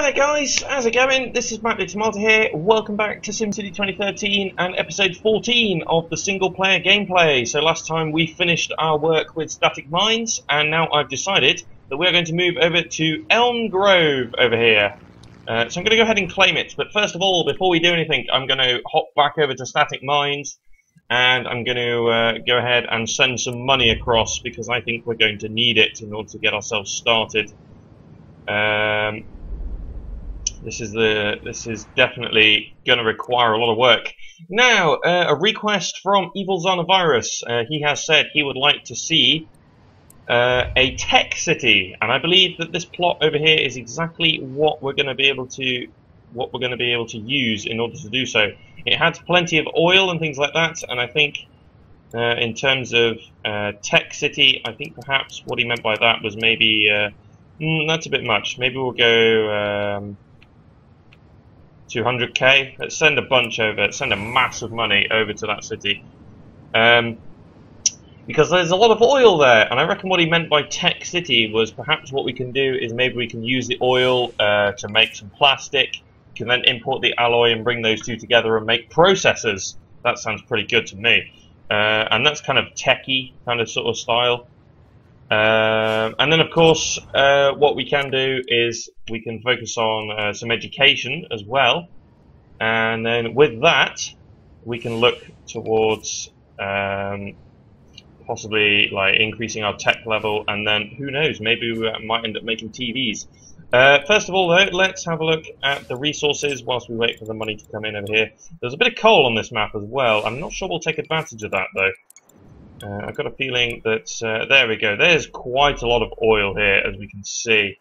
Hi there guys, how's it going? This is Matt the Tomato here. Welcome back to SimCity 2013 and episode 14 of the single player gameplay. So last time we finished our work with static mines, and now I've decided that we're going to move over to Elm Grove over here. So I'm going to go ahead and claim it, but first of all, before we do anything, I'm going to hop back over to static mines and I'm going to go ahead and send some money across because I think we're going to need it in order to get ourselves started. This is definitely going to require a lot of work. Now, a request from EvilXANA Virus. He has said he would like to see a tech city, and I believe that this plot over here is exactly what we're going to be able to use in order to do so. It had plenty of oil and things like that, and I think in terms of tech city, I think perhaps what he meant by that was maybe that's a bit much. Maybe we'll go 200k. Let's send a bunch over. Let's send a mass of money over to that city. Because there's a lot of oil there, and I reckon what he meant by tech city was perhaps what we can do is maybe we can use the oil to make some plastic. We can then import the alloy and bring those two together and make processors. That sounds pretty good to me. And that's kind of techie kind of sort of style. And then of course what we can do is we can focus on some education as well, and then with that we can look towards possibly like increasing our tech level, and then who knows, maybe we might end up making TVs. First of all though, let's have a look at the resources whilst we wait for the money to come in over here. There's a bit of coal on this map as well. I'm not sure we'll take advantage of that though. I've got a feeling that, there we go, there's quite a lot of oil here, as we can see.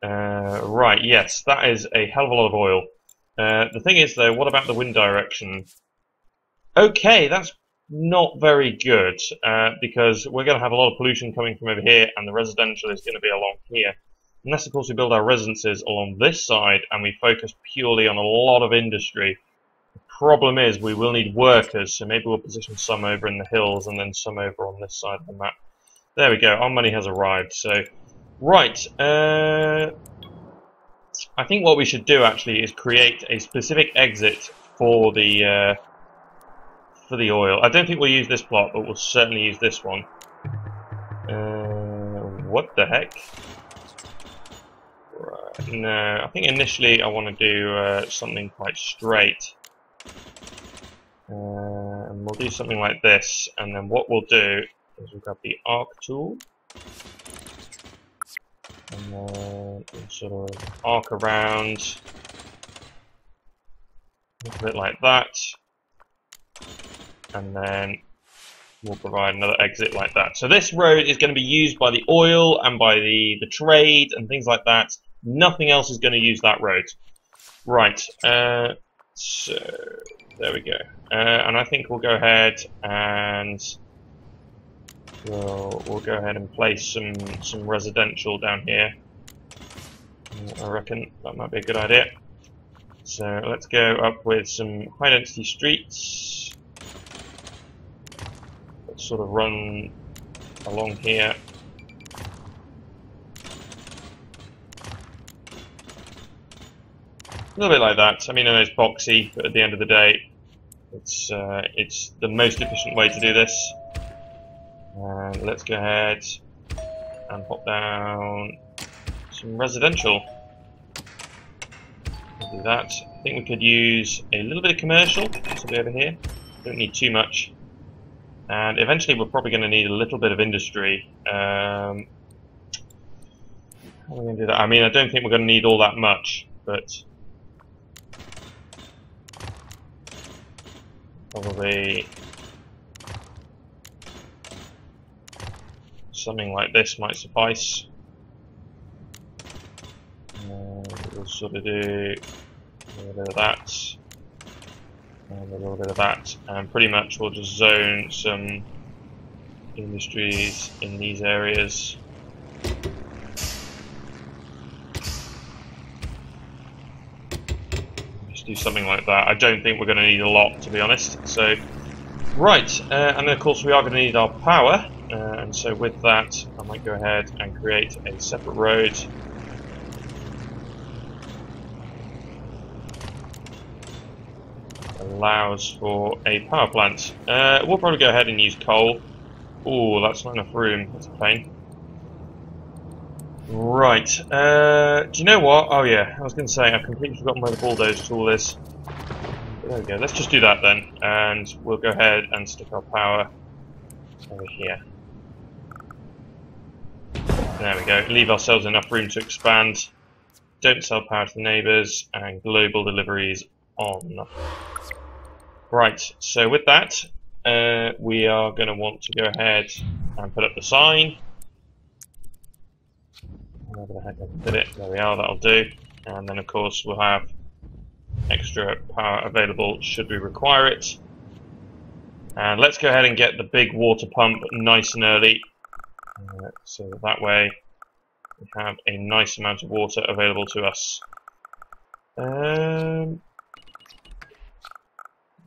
Right, yes, that is a hell of a lot of oil. The thing is, though, what about the wind direction? Okay, that's not very good, because we're going to have a lot of pollution coming from over here, and the residential is going to be along here. Unless, of course, we build our residences along this side, and we focus purely on a lot of industry. Problem is, we will need workers, so maybe we'll position some over in the hills and then some over on this side of the map. There we go, our money has arrived. So, right, I think what we should do actually is create a specific exit for the oil. I don't think we'll use this plot, but we'll certainly use this one. What the heck? Right, no, I think initially I want to do something quite straight. And we'll do something like this, and then what we'll do is we'll grab the arc tool, and then we'll sort of arc around a bit like that, and then we'll provide another exit like that. So this road is going to be used by the oil and by the trade and things like that. Nothing else is going to use that road. Right, so there we go. And I think we'll go ahead and we'll go ahead and place some residential down here. I reckon that might be a good idea. So let's go up with some high density streets. Let's sort of run along here. A little bit like that. I mean, I know it's boxy, but at the end of the day, it's the most efficient way to do this. And let's go ahead and pop down some residential. We'll do that. I think we could use a little bit of commercial. This will be over here. Don't need too much. And eventually, we're probably going to need a little bit of industry. How are we going to do that? I mean, I don't think we're going to need all that much, but probably something like this might suffice. We'll sort of do a little bit of that, and a little bit of that, and pretty much we'll just zone some industries in these areas. Do something like that. I don't think we're going to need a lot, to be honest. So, right, and then of course we are going to need our power, and so with that I might go ahead and create a separate road allows for a power plant. We'll probably go ahead and use coal. Ooh, that's not enough room. That's a pain. Right. Do you know what? Oh yeah, I was going to say I've completely forgotten where the bulldozer tool is. There we go. Let's just do that then, and we'll go ahead and stick our power over here. There we go. Leave ourselves enough room to expand. Don't sell power to the neighbours, and global deliveries on. Right. So with that, we are going to want to go ahead and put up the sign. Wherever the heck I did it. There we are. That'll do. And then of course we'll have extra power available should we require it. And let's go ahead and get the big water pump nice and early, so that way we have a nice amount of water available to us. Go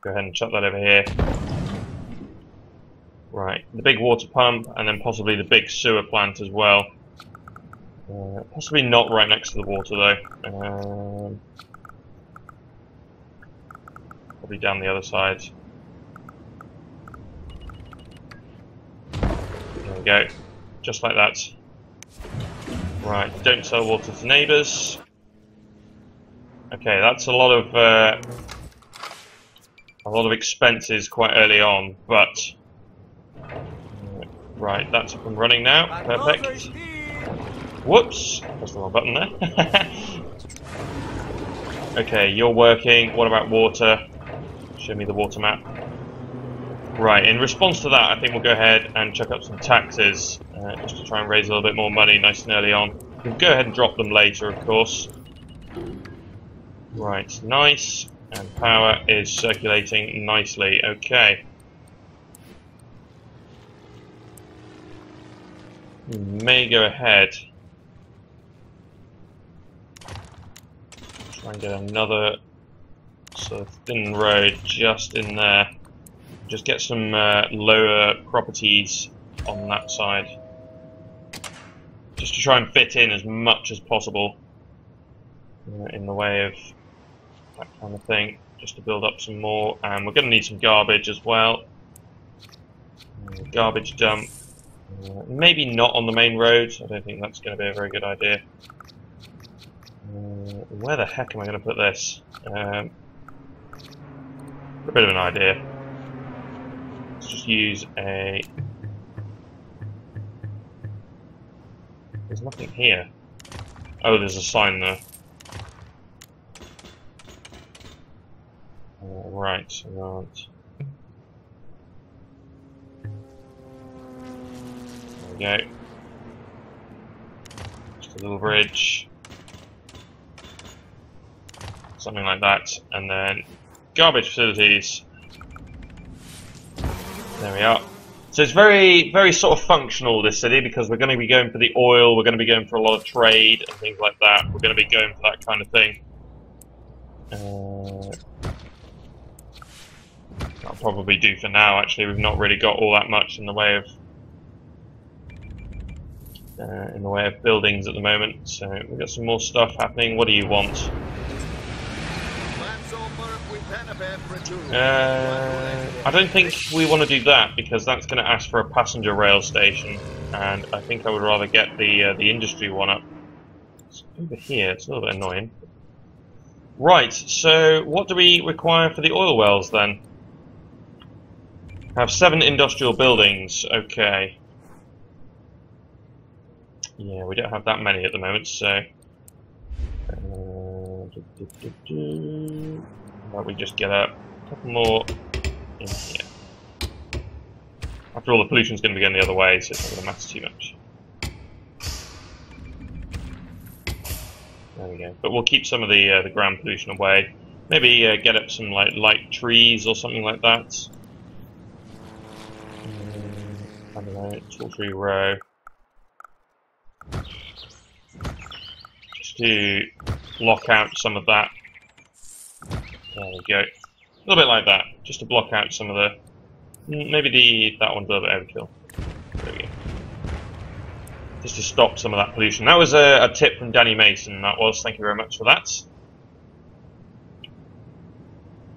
ahead and chuck that over here. Right, the big water pump, and then possibly the big sewer plant as well. Possibly not right next to the water though. Probably down the other side. There we go. Just like that. Right, don't sell water to neighbours. Okay, that's a lot of expenses quite early on, but right, that's up and running now. Perfect. Whoops, pressed the wrong button there. Okay, you're working. What about water? Show me the water map. Right, in response to that, I think we'll go ahead and chuck up some taxes, just to try and raise a little bit more money nice and early on. We'll go ahead and drop them later, of course. Right, nice. And power is circulating nicely. Okay. We may go ahead. Try and get another sort of thin road just in there. Just get some lower properties on that side. Just to try and fit in as much as possible in the way of that kind of thing. Just to build up some more. And we're going to need some garbage as well. Garbage dump. Maybe not on the main road. I don't think that's going to be a very good idea. Where the heck am I going to put this? A bit of an idea. Let's just use a... There's nothing here. Oh, there's a sign there. Right, right. There we go. Just a little bridge. Something like that. And then garbage facilities. There we are. So it's very, very sort of functional, this city, because we're going to be going for the oil, we're going to be going for a lot of trade and things like that. We're going to be going for that kind of thing. That'll probably do for now, actually. We've not really got all that much in the way of buildings at the moment. So we've got some more stuff happening. What do you want? I don't think we want to do that, because that's going to ask for a passenger rail station, and I think I would rather get the industry one up. It's over here. It's a little bit annoying. Right. So what do we require for the oil wells then? Have 7 industrial buildings. Okay. Yeah, we don't have that many at the moment, so. Why don't we just get a couple more in here? After all, the pollution's going to be going the other way, so it's not going to matter too much. There we go. But we'll keep some of the ground pollution away. Maybe get up some like light trees or something like that. I don't know, tall tree row. Just to block out some of that. There we go. A little bit like that, just to block out some of the... Maybe that one's a little bit overkill. There we go. Just to stop some of that pollution. That was a tip from Danny Mason, that was. Thank you very much for that.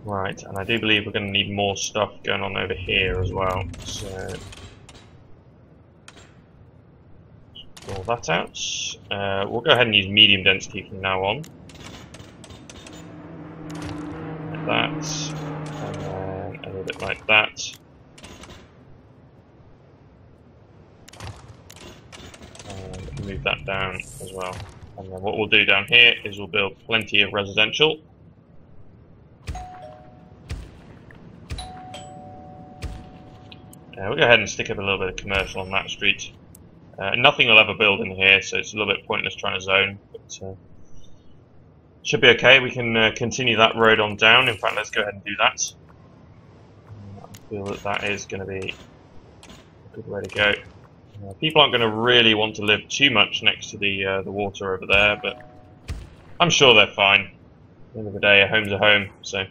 Right, and I do believe we're going to need more stuff going on over here as well. So pull that out. We'll go ahead and use medium density from now on. Like that, and then a little bit like that. And move that down as well. And then what we'll do down here is we'll build plenty of residential. We'll go ahead and stick up a little bit of commercial on that street. Nothing will ever build in here, so it's a little bit pointless trying to zone. But should be okay. We can continue that road on down. In fact, let's go ahead and do that. I feel that that is going to be a good way to go. People aren't going to really want to live too much next to the water over there, but I'm sure they're fine. At the end of the day, a home's a home. So,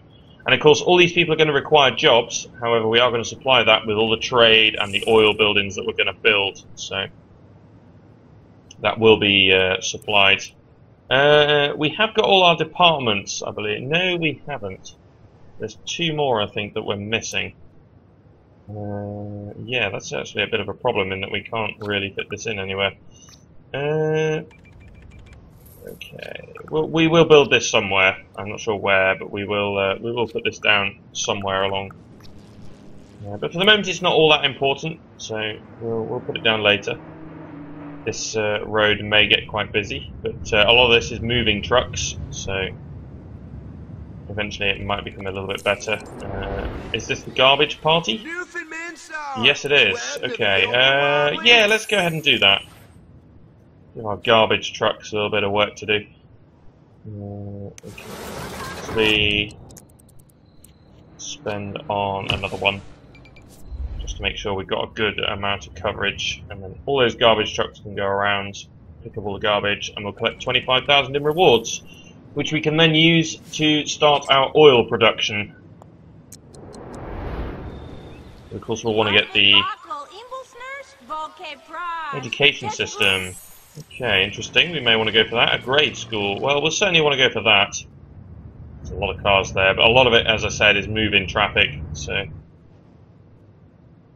and of course, all these people are going to require jobs. However, we are going to supply that with all the trade and the oil buildings that we're going to build. So that will be supplied. We have got all our departments, I believe. No, we haven't. There's 2 more, I think, that we're missing. Yeah, that's actually a bit of a problem in that we can't really fit this in anywhere. Okay, well, we will build this somewhere. I'm not sure where, but we will put this down somewhere along. But for the moment, it's not all that important, so we'll put it down later. This road may get quite busy, but a lot of this is moving trucks, so eventually it might become a little bit better. Is this the garbage party? Yes, it is. Okay. Yeah, let's go ahead and do that. Give our garbage trucks a little bit of work to do. Okay. So we spend on another one, just to make sure we've got a good amount of coverage, and then all those garbage trucks can go around, pick up all the garbage, and we'll collect 25,000 in rewards, which we can then use to start our oil production. Of course, we'll want to get the education system. Okay, interesting. We may want to go for that. A grade school. Well, we'll certainly want to go for that. There's a lot of cars there, but a lot of it, as I said, is moving traffic. So,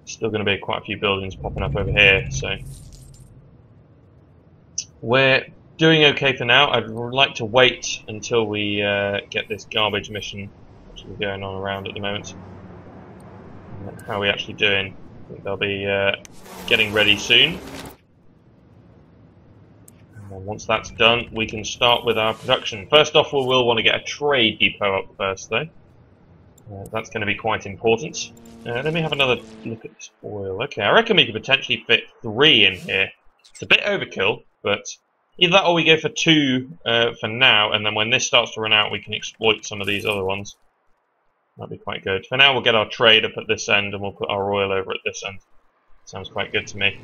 still going to be quite a few buildings popping up over here. So, we're doing okay for now. I'd like to wait until we get this garbage mission actually going on around at the moment. How are we actually doing? I think they'll be getting ready soon. And then once that's done, we can start with our production. First off, we will want to get a trade depot up first, though. That's going to be quite important. Let me have another look at this oil. Okay, I reckon we could potentially fit 3 in here. It's a bit overkill, but either that or we go for 2 for now, and then when this starts to run out, we can exploit some of these other ones. That'd be quite good. For now, we'll get our trade up at this end, and we'll put our oil over at this end. Sounds quite good to me.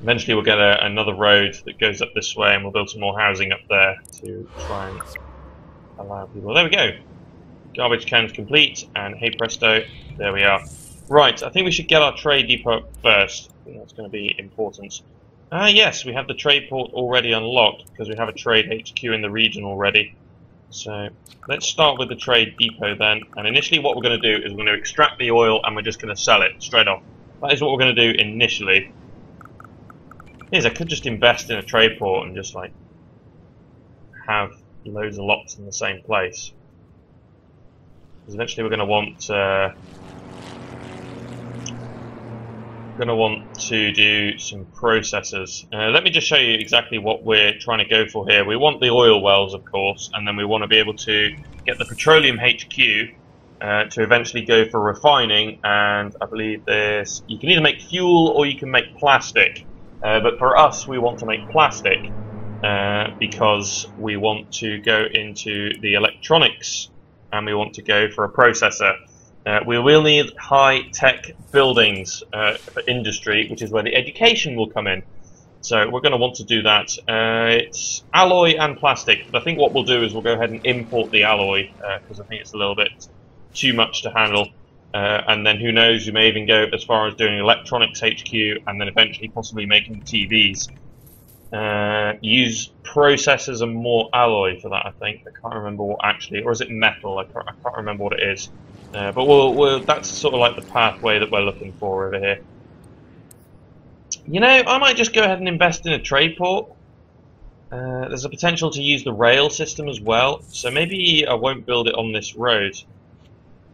Eventually, we'll get another road that goes up this way, and we'll build some more housing up there to try and allow people. There we go. Garbage cans complete, and hey presto, there we are. Right, I think we should get our trade depot up first. I think that's going to be important. Yes, we have the trade port already unlocked because we have a trade HQ in the region already. So let's start with the trade depot then, and initially what we're going to do is we're going to extract the oil and we're just going to sell it straight off. That is what we're going to do initially. I could just invest in a trade port and just like have loads of lots in the same place. Because eventually we're going to want to do some processes. Let me just show you exactly what we're trying to go for here. We want the oil wells, of course, and then we want to be able to get the petroleum HQ to eventually go for refining. And I believe this, you can either make fuel or you can make plastic. But for us, we want to make plastic because we want to go into the electronics and we want to go for a processor. We will need high-tech buildings for industry, which is where the education will come in. So we're going to want to do that. It's alloy and plastic, but I think what we'll do is we'll go ahead and import the alloy because I think it's a little bit too much to handle. And then who knows, you may even go as far as doing electronics HQ and then eventually possibly making TVs. use processors and more alloy for that. I think I can't remember what actually, or is it metal? I can't remember what it is. But that's sort of like the pathway that we're looking for over here. You know, I might just go ahead and invest in a trade port. There's a potential to use the rail system as well, so maybe I won't build it on this road.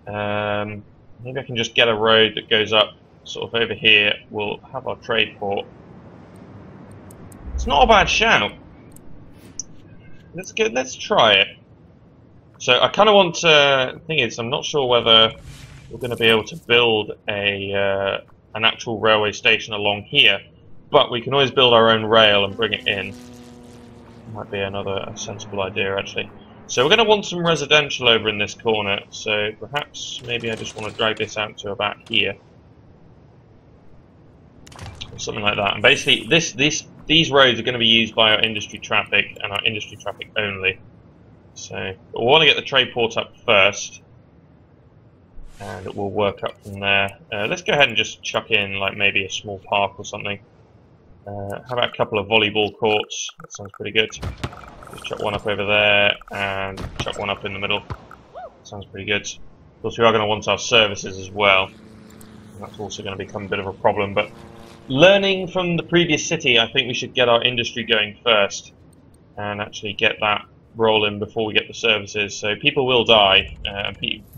Maybe I can just get a road that goes up sort of over here. We'll have our trade port. It's not a bad shout. Let's try it. So I kind of want to. Thing is, I'm not sure whether we're going to be able to build an actual railway station along here, but we can always build our own rail and bring it in. Might be another sensible idea, actually. So we're going to want some residential over in this corner. So perhaps maybe I just want to drag this out to about here, or something like that. And basically, these roads are going to be used by our industry traffic and our industry traffic only. So we'll want to get the trade port up first, and we'll work up from there. Let's go ahead and just chuck in like maybe a small park or something. How about a couple of volleyball courts? That sounds pretty good. Just chuck one up over there and chuck one up in the middle. Sounds pretty good. Of course, we are going to want our services as well. And that's also going to become a bit of a problem. But learning from the previous city, I think we should get our industry going first and actually get that rolling before we get the services. So people will die,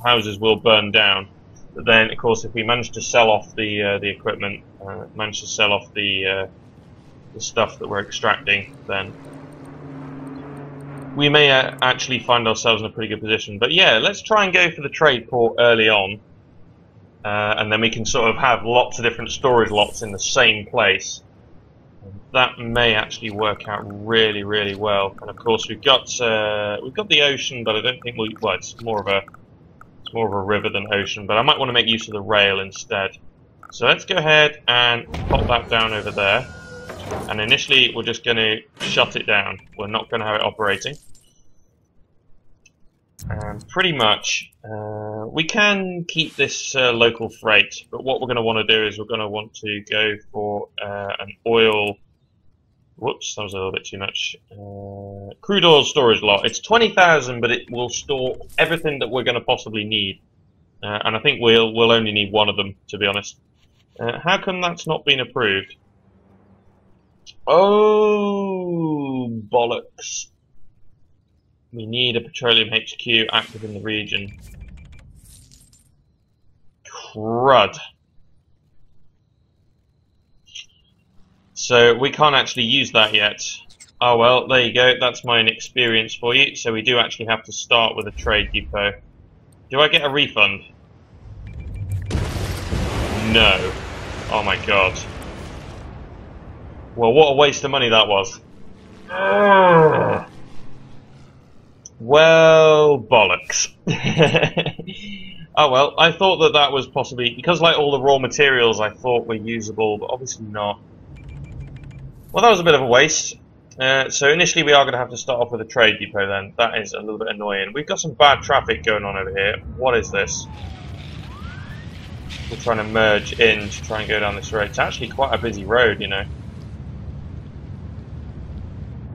houses will burn down. But then, of course, if we manage to sell off the equipment, manage to sell off the stuff that we're extracting, then we may actually find ourselves in a pretty good position. But yeah, let's try and go for the trade port early on, and then we can sort of have lots of different storage lots in the same place. That may actually work out really, really well. And of course, we've got the ocean, but I don't think well, it's more of a river than ocean. But I might want to make use of the rail instead. So let's go ahead and pop that down over there. And initially, we're just going to shut it down. We're not going to have it operating. And pretty much, we can keep this local freight. But what we're going to want to do is we're going to want to go for an oil. Whoops, that was a little bit too much. Crude oil storage lot. It's 20,000, but it will store everything that we're going to possibly need. And I think we'll only need one of them, to be honest. How come that's not been approved? Oh, bollocks. We need a petroleum HQ active in the region. Crud. So we can't actually use that yet. Oh well, there you go. That's my inexperience for you. So we do actually have to start with a trade depot. Do I get a refund? No. Oh my god. Well, what a waste of money that was. Well, bollocks. Oh well, I thought that was possibly, because like all the raw materials I thought were usable, but obviously not. Well, that was a bit of a waste. So initially we are going to have to start off with a trade depot then. That is a little bit annoying. We've got some bad traffic going on over here. What is this? We're trying to merge in to try and go down this road. It's actually quite a busy road, you know.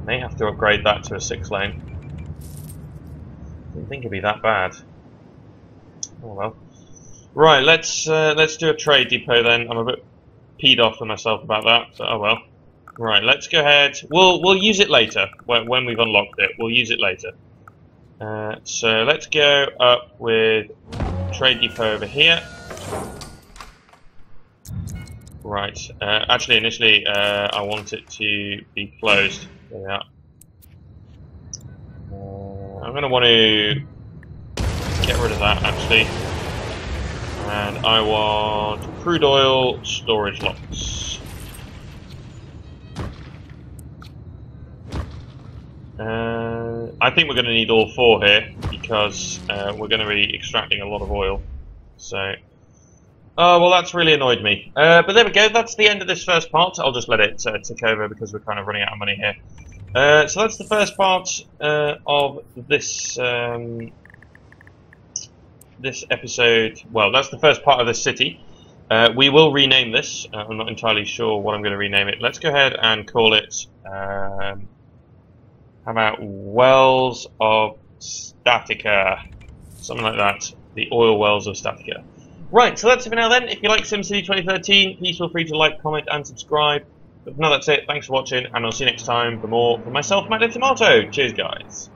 May have to upgrade that to a 6-lane. Didn't think it'd be that bad. Oh well. Right, let's do a trade depot then. I'm a bit peed off with myself about that, but oh well. Right, let's go ahead. We'll use it later when we've unlocked it. We'll use it later. So let's go up with trade depot over here. Right. Actually, initially I want it to be closed. There we are. I'm going to want to get rid of that actually, and I want crude oil storage lots. I think we're going to need all 4 here because we're going to be extracting a lot of oil. So, oh well, that's really annoyed me. But there we go. That's the end of this first part. I'll just let it tick over because we're kind of running out of money here. So that's the first part of this this episode. Well, that's the first part of this city. We will rename this. I'm not entirely sure what I'm going to rename it. Let's go ahead and call it, how about Wells of Statica? Something like that. The oil wells of Statica. Right, so that's it for now then. If you like SimCity 2013, please feel free to like, comment, and subscribe. But no, that's it. Thanks for watching, and I'll see you next time for more from myself, Matt Tomato. Cheers, guys.